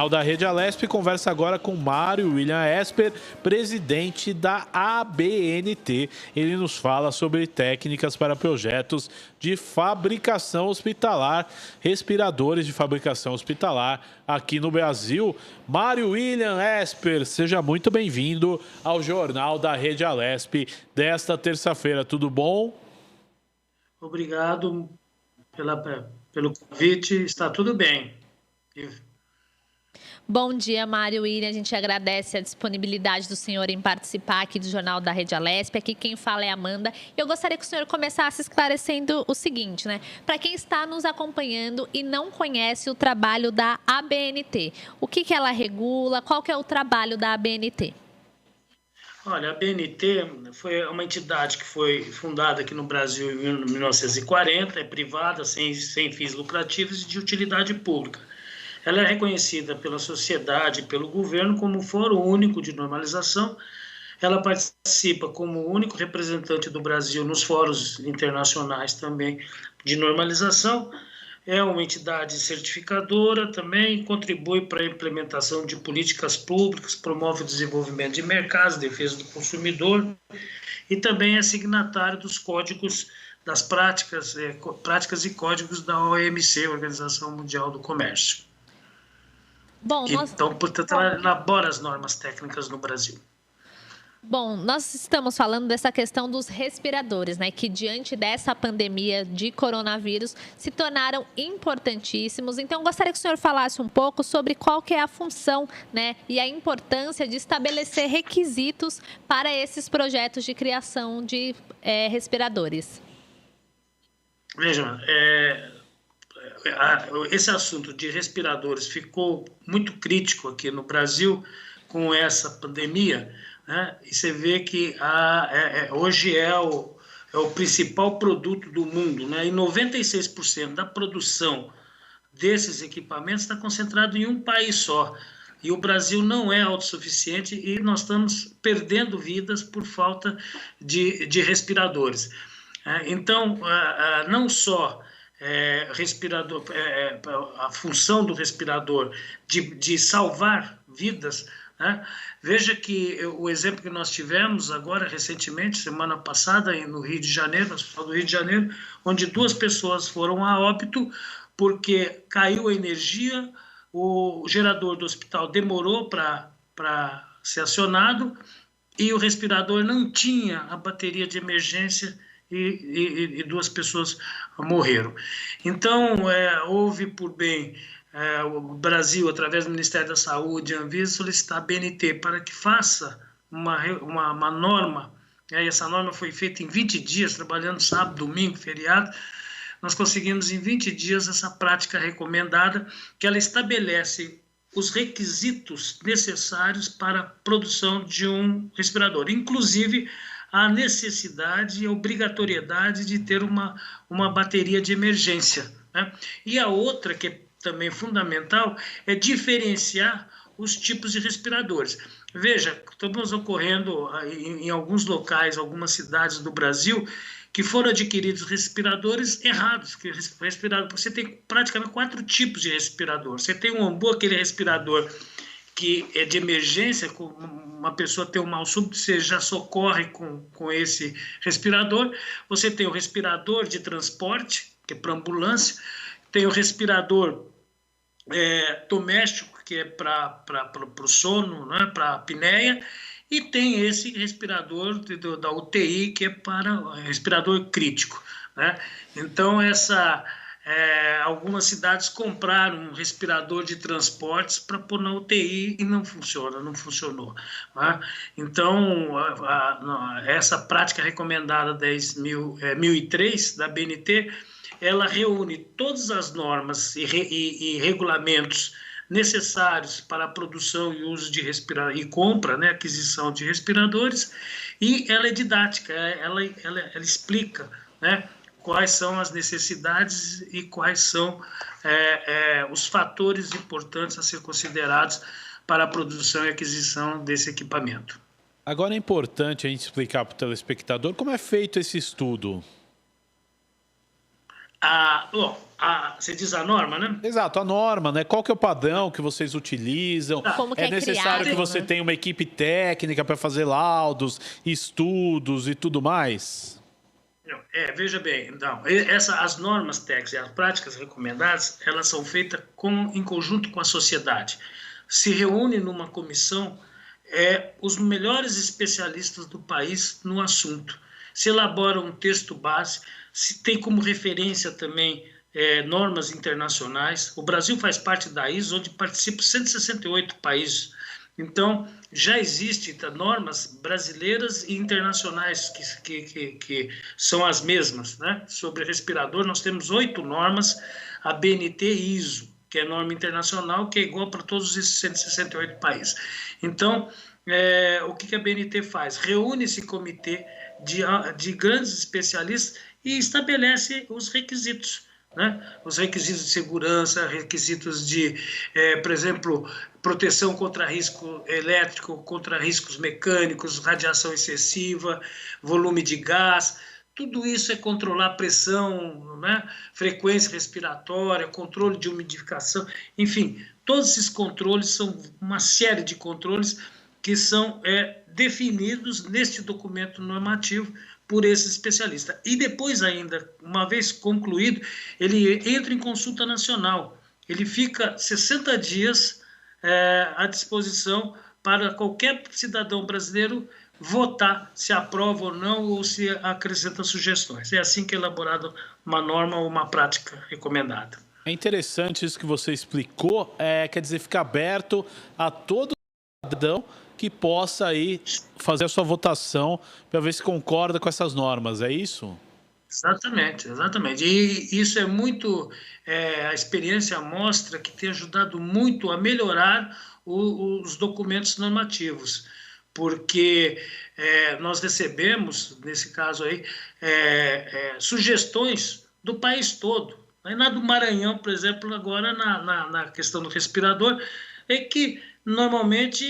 O da Rede Alesp conversa agora com Mário William Esper, presidente da ABNT. Ele nos fala sobre técnicas para projetos de fabricação hospitalar, respiradores de fabricação hospitalar aqui no Brasil. Mário William Esper, seja muito bem-vindo ao Jornal da Rede Alesp desta terça-feira. Tudo bom? Obrigado pelo convite. Está tudo bem. Bom dia, Mário William. A gente agradece a disponibilidade do senhor em participar aqui do Jornal da Rede Alesp. Aqui quem fala é a Amanda. Eu gostaria que o senhor começasse esclarecendo o seguinte, né? Para quem está nos acompanhando e não conhece o trabalho da ABNT, o que ela regula, qual que é o trabalho da ABNT? Olha, a ABNT foi uma entidade que foi fundada aqui no Brasil em 1940, é privada, sem fins lucrativos e de utilidade pública. Ela é reconhecida pela sociedade e pelo governo como Fórum Único de Normalização. Ela participa como único representante do Brasil nos fóruns internacionais também de normalização. É uma entidade certificadora também, contribui para a implementação de políticas públicas, promove o desenvolvimento de mercados, defesa do consumidor e também é signatário dos códigos das práticas e códigos da OMC, Organização Mundial do Comércio. Então, portanto, ela elabora as normas técnicas no Brasil. Bom, nós estamos falando dessa questão dos respiradores, né? Que diante dessa pandemia de coronavírus se tornaram importantíssimos. Então, gostaria que o senhor falasse um pouco sobre qual que é a função, né? E a importância de estabelecer requisitos para esses projetos de criação de respiradores. Vejam, esse assunto de respiradores ficou muito crítico aqui no Brasil com essa pandemia, né? E você vê que hoje é o principal produto do mundo, né? E 96% da produção desses equipamentos está concentrado em um país só. E o Brasil não é autossuficiente e nós estamos perdendo vidas por falta de respiradores. Então, não só respirador, a função do respirador de salvar vidas, né? Veja que o exemplo que nós tivemos agora recentemente, semana passada, no Rio de Janeiro, no Hospital do Rio de Janeiro, onde 2 pessoas foram a óbito porque caiu a energia, o gerador do hospital demorou para ser acionado e o respirador não tinha a bateria de emergência e 2 pessoas morreram. Então, houve por bem o Brasil, através do Ministério da Saúde, a Anvisa, solicitar a ABNT para que faça uma norma, e essa norma foi feita em 20 dias, trabalhando sábado, domingo, feriado. Nós conseguimos em 20 dias essa prática recomendada, que ela estabelece os requisitos necessários para a produção de um respirador, inclusive a necessidade e a obrigatoriedade de ter uma bateria de emergência, né? E a outra, que é também fundamental, é diferenciar os tipos de respiradores. Veja, estamos ocorrendo em alguns locais, algumas cidades do Brasil, que foram adquiridos respiradores errados, porque você tem praticamente 4 tipos de respirador. Você tem aquele respirador que é de emergência, com uma pessoa tem um mal súbito, você já socorre com esse respirador. Você tem o respirador de transporte, que é para ambulância, tem o respirador doméstico, que é para o sono, né, para a apneia, e tem esse respirador da UTI, que é para respirador crítico, né? Então, algumas cidades compraram um respirador de transportes para pôr na UTI e não funcionou. Né? Então, essa prática recomendada 10.003 da ABNT, ela reúne todas as normas e regulamentos necessários para a produção e uso de respiradores, e compra, né, aquisição de respiradores, e ela é didática, ela explica, né, quais são as necessidades e quais são os fatores importantes a ser considerados para a produção e aquisição desse equipamento. Agora é importante a gente explicar para o telespectador como é feito esse estudo. Bom, Você diz a norma, né? Exato, a norma, né? Qual que é o padrão que vocês utilizam? Como que É é necessário criado, que você né? tenha uma equipe técnica para fazer laudos, estudos e tudo mais? Não, veja bem, então, as normas técnicas e as práticas recomendadas, elas são feitas em conjunto com a sociedade. Se reúne numa comissão os melhores especialistas do país no assunto. Se elabora um texto base, se tem como referência também normas internacionais. O Brasil faz parte da ISO, onde participam 168 países. Então, já existem normas brasileiras e internacionais que são as mesmas, né? Sobre respirador, nós temos 8 normas, a BNT e ISO, que é norma internacional, que é igual para todos esses 168 países. Então, o que a BNT faz? Reúne esse comitê de grandes especialistas e estabelece os requisitos. Né? Os requisitos de segurança, requisitos de, por exemplo, proteção contra risco elétrico, contra riscos mecânicos, radiação excessiva, volume de gás. Tudo isso é controlar pressão, né? Frequência respiratória, controle de umidificação, enfim, todos esses controles são uma série de controles que são definidos neste documento normativo por esse especialista. E depois ainda, uma vez concluído, ele entra em consulta nacional. Ele fica 60 dias à disposição para qualquer cidadão brasileiro votar se aprova ou não ou se acrescenta sugestões. É assim que é elaborada uma norma ou uma prática recomendada. É interessante isso que você explicou, quer dizer, fica aberto a todo cidadão que possa aí fazer a sua votação para ver se concorda com essas normas, é isso? Exatamente, exatamente. E isso é muito, a experiência mostra que tem ajudado muito a melhorar os documentos normativos, porque nós recebemos, nesse caso aí, sugestões do país todo. Na do Maranhão, por exemplo, agora na questão do respirador, é que normalmente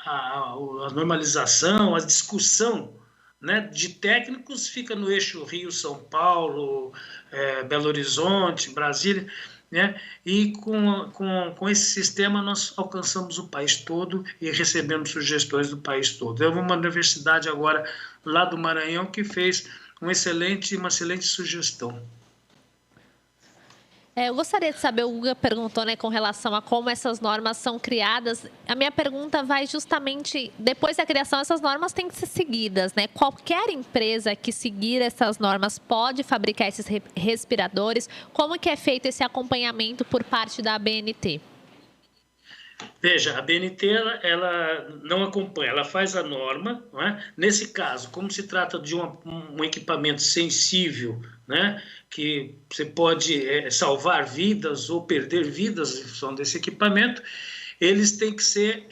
a normalização, a discussão, né, de técnicos fica no eixo Rio-São Paulo, Belo Horizonte, Brasília, né? E com esse sistema nós alcançamos o país todo e recebemos sugestões do país todo. Eu vou uma universidade agora lá do Maranhão que fez uma excelente sugestão. Eu gostaria de saber, o Guga perguntou, né, com relação a como essas normas são criadas. A minha pergunta vai justamente, depois da criação, essas normas têm que ser seguidas, né? Qualquer empresa que seguir essas normas pode fabricar esses respiradores. Como que é feito esse acompanhamento por parte da ABNT? Veja, a BNT ela não acompanha, ela faz a norma, não é? Nesse caso, como se trata de um equipamento sensível, né? Que você pode salvar vidas ou perder vidas em função desse equipamento, eles têm que ser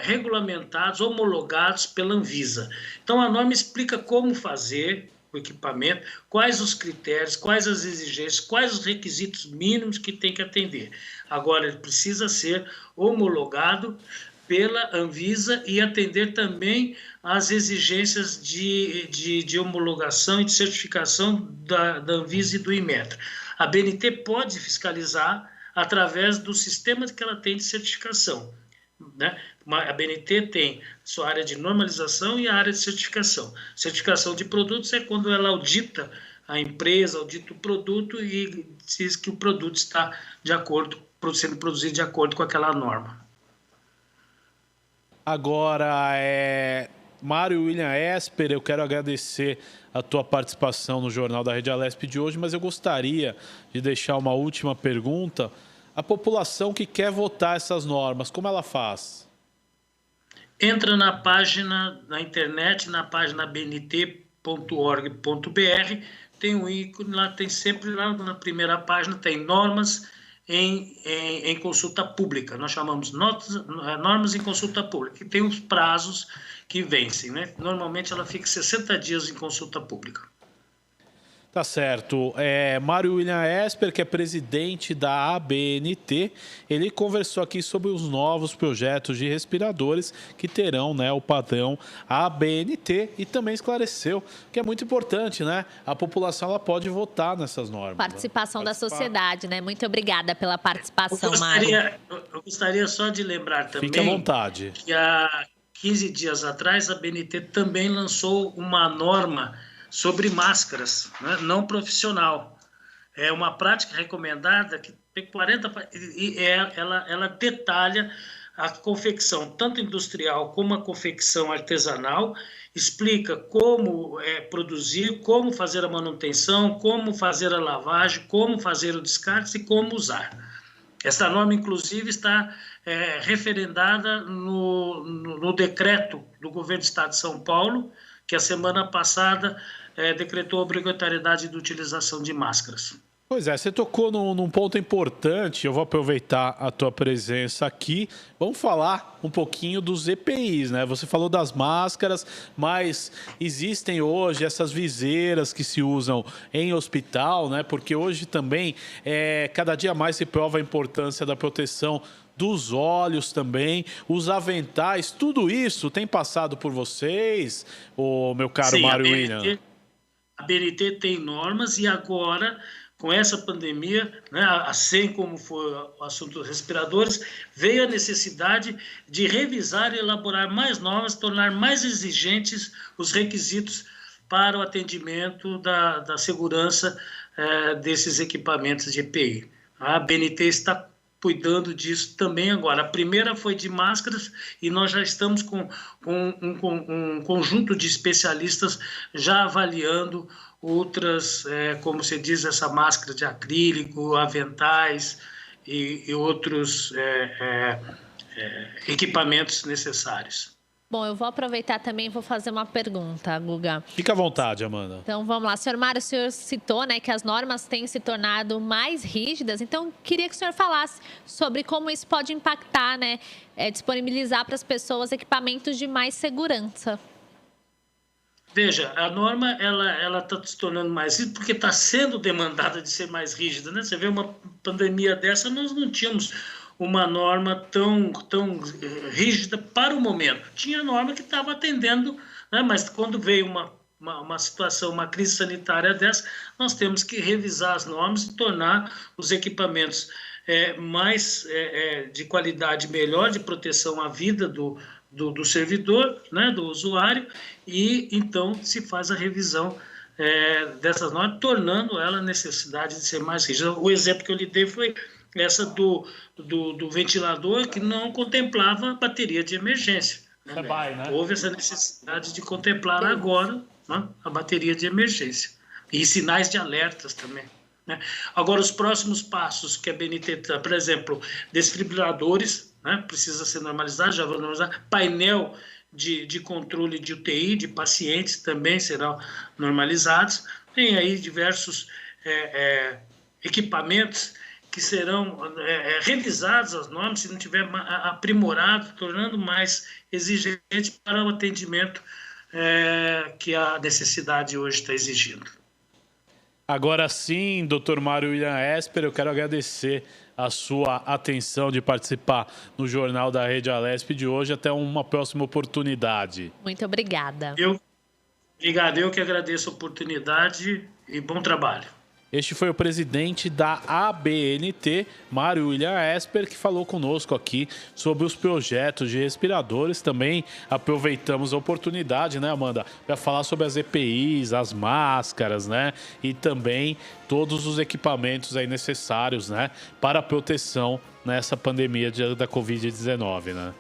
regulamentados, homologados pela Anvisa. Então, a norma explica como fazer o equipamento, quais os critérios, quais as exigências, quais os requisitos mínimos que tem que atender. Agora, ele precisa ser homologado pela Anvisa e atender também às exigências de homologação e de certificação da Anvisa e do Inmetro. A BNT pode fiscalizar através do sistema que ela tem de certificação, né? A BNT tem sua área de normalização e a área de certificação. Certificação de produtos é quando ela audita a empresa, audita o produto e diz que o produto está sendo produzido de acordo com aquela norma. Agora, Mário William Esper, eu quero agradecer a tua participação no Jornal da Rede Alesp de hoje, mas eu gostaria de deixar uma última pergunta. A população que quer votar essas normas, como ela faz? Entra na página, na internet, na página bnt.org.br, tem um ícone, lá tem sempre, lá na primeira página, tem normas em consulta pública. Nós chamamos normas em consulta pública, e tem os prazos que vencem, né? Normalmente ela fica 60 dias em consulta pública. Tá certo. Mário William Esper, que é presidente da ABNT, ele conversou aqui sobre os novos projetos de respiradores que terão, né, o padrão ABNT, e também esclareceu que é muito importante, né? A população ela pode votar nessas normas. Participação da sociedade, né? Muito obrigada pela participação, Mário. Eu gostaria só de lembrar também. Fique à vontade. Que há 15 dias atrás a ABNT também lançou uma norma sobre máscaras, né, não profissional. É uma prática recomendada que tem 40 e ela detalha a confecção, tanto industrial como a confecção artesanal, explica como produzir, como fazer a manutenção, como fazer a lavagem, como fazer o descarte e como usar. Essa norma, inclusive, está referendada no decreto do governo do Estado de São Paulo, que a semana passada decretou a obrigatoriedade de utilização de máscaras. Pois é, você tocou num ponto importante, eu vou aproveitar a tua presença aqui. Vamos falar um pouquinho dos EPIs, né? Você falou das máscaras, mas existem hoje essas viseiras que se usam em hospital, né? Porque hoje também, cada dia mais se prova a importância da proteção dos olhos também, os aventais, tudo isso tem passado por vocês, meu caro Mário William? A ABNT tem normas e agora, com essa pandemia, né, assim como foi o assunto dos respiradores, veio a necessidade de revisar e elaborar mais normas, tornar mais exigentes os requisitos para o atendimento da segurança desses equipamentos de EPI. A ABNT está cuidando disso também agora. A primeira foi de máscaras e nós já estamos com um conjunto de especialistas já avaliando outras, como se diz, essa máscara de acrílico, aventais e outros equipamentos necessários. Bom, eu vou aproveitar também e vou fazer uma pergunta, Guga. Fica à vontade, Amanda. Então, vamos lá. Senhor Mário, o senhor citou, né, que as normas têm se tornado mais rígidas. Então, queria que o senhor falasse sobre como isso pode impactar, né, disponibilizar para as pessoas equipamentos de mais segurança. Veja, a norma ela está se tornando mais rígida porque está sendo demandada de ser mais rígida, né? Você vê uma pandemia dessa, nós não tínhamos uma norma tão rígida para o momento. Tinha norma que estava atendendo, né? Mas quando veio uma situação, uma crise sanitária dessa, nós temos que revisar as normas e tornar os equipamentos mais de qualidade melhor, de proteção à vida do servidor, né, do usuário, e então se faz a revisão dessas normas, tornando ela a necessidade de ser mais rígida. O exemplo que eu lhe dei foi essa do ventilador que não contemplava a bateria de emergência. Né? Houve essa necessidade de contemplar agora, né, a bateria de emergência e sinais de alertas também. Né? Agora, os próximos passos que a ABNT, por exemplo, desfibriladores, né, precisa ser normalizado, já vou normalizar, painel de controle de UTI, de pacientes também serão normalizados. Tem aí diversos equipamentos que serão revisados as normas, se não tiver aprimorado, tornando mais exigente para o atendimento que a necessidade hoje está exigindo. Agora sim, Dr. Mário William Esper, eu quero agradecer a sua atenção de participar no Jornal da Rede Alesp de hoje. Até uma próxima oportunidade. Muito obrigada. Obrigado, eu que agradeço a oportunidade e bom trabalho. Este foi o presidente da ABNT, Mário William Esper, que falou conosco aqui sobre os projetos de respiradores. Também aproveitamos a oportunidade, né, Amanda, para falar sobre as EPIs, as máscaras, né, e também todos os equipamentos aí necessários, né, para a proteção nessa pandemia da Covid-19, né.